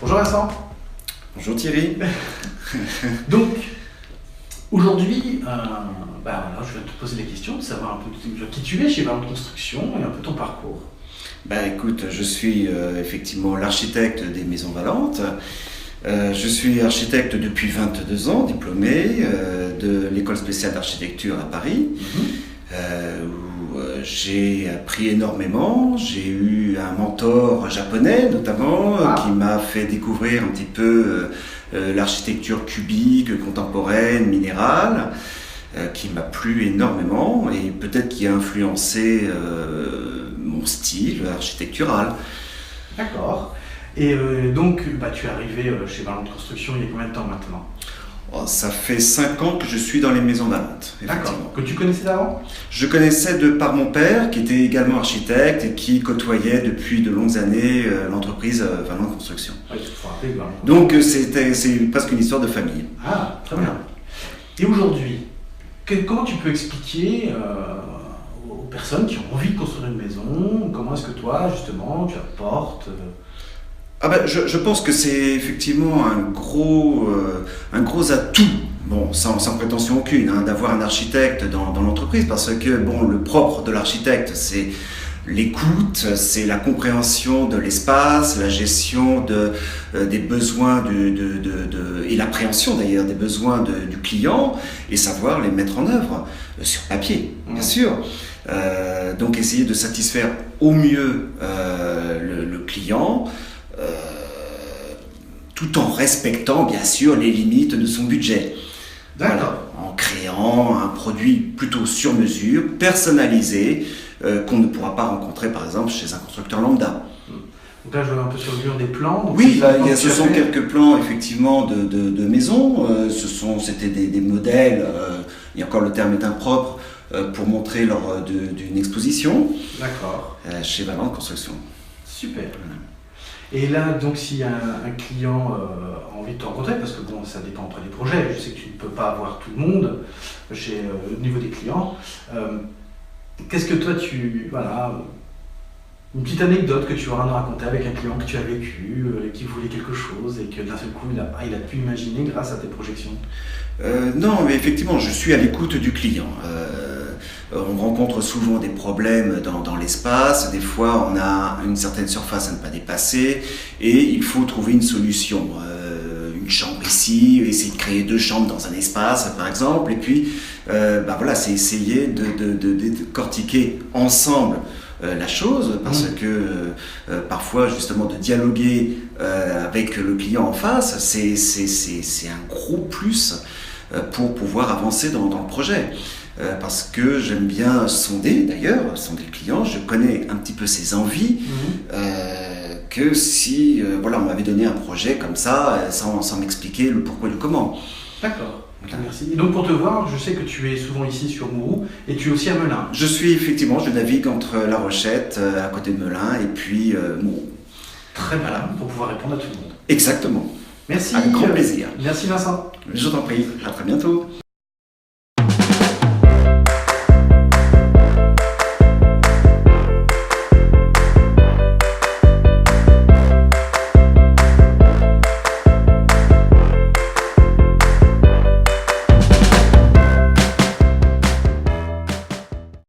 Bonjour Vincent. Bonjour Thierry. Donc, aujourd'hui, voilà, je vais te poser des questions, de savoir un peu qui tu es chez Valente Construction et un peu ton parcours. Écoute, je suis effectivement l'architecte des Maisons Valente. Je suis architecte depuis 22 ans, diplômé de l'école spéciale d'architecture à Paris, où j'ai appris énormément. J'ai eu un mentor japonais notamment qui m'a fait découvrir un petit peu l'architecture cubique, contemporaine, minérale, qui m'a plu énormément et peut-être qui a influencé mon style architectural. D'accord. Et donc, tu es arrivé chez Valente Construction il y a combien de temps maintenant? Ça fait 5 ans que je suis dans les Maisons Valente. D'accord. Que tu connaissais d'avant? Je connaissais de par mon père, qui était également architecte et qui côtoyait depuis de longues années l'entreprise Valente Construction. Oui, il faut rappeler Valente. Donc c'est presque une histoire de famille. Ah, très bien. Et aujourd'hui, comment tu peux expliquer aux personnes qui ont envie de construire une maison, comment est-ce que toi, justement, tu apportes je pense que c'est effectivement un gros atout, bon, sans prétention aucune, d'avoir un architecte dans l'entreprise, parce que le propre de l'architecte, c'est l'écoute, c'est la compréhension de l'espace, la gestion des besoins et l'appréhension d'ailleurs des besoins du client, et savoir les mettre en œuvre sur papier, bien sûr. Donc essayer de satisfaire au mieux le client, tout en respectant bien sûr les limites de son budget. Voilà, en créant un produit plutôt sur mesure, personnalisé, qu'on ne pourra pas rencontrer par exemple chez un constructeur lambda. Donc là je vois un peu sur le mur des plans. Donc oui, ce sont quelques plans effectivement de maisons. C'était des modèles, et encore le terme est impropre, pour montrer lors d'une exposition. D'accord. Chez Valente Construction. Super. Et là, donc, s'il y a un client a envie de te rencontrer, parce que ça dépend après des projets, je sais que tu ne peux pas avoir tout le monde au niveau des clients. Qu'est-ce que toi, une petite anecdote que tu auras à nous raconter avec un client que tu as vécu, qui voulait quelque chose et que d'un seul coup, il a pu imaginer grâce à tes projections? Non, mais effectivement, je suis à l'écoute du client. On rencontre souvent des problèmes dans l'espace, des fois on a une certaine surface à ne pas dépasser et il faut trouver une solution. Une chambre ici, essayer de créer 2 chambres dans un espace par exemple, et puis c'est essayer de décortiquer ensemble la chose, parce que parfois justement de dialoguer avec le client en face, c'est un gros plus pour pouvoir avancer dans le projet. Parce que j'aime bien sonder le client, je connais un petit peu ses envies, que si on m'avait donné un projet comme ça, sans m'expliquer le pourquoi et le comment. D'accord, merci. Et donc pour te voir, je sais que tu es souvent ici sur Mourou, et tu es aussi à Melun. Je navigue entre La Rochette, à côté de Melun, et puis Mourou. Très bien, pour pouvoir répondre à tout le monde. Exactement. Merci. Avec grand plaisir. Merci Vincent. Je t'en prie, à très bientôt.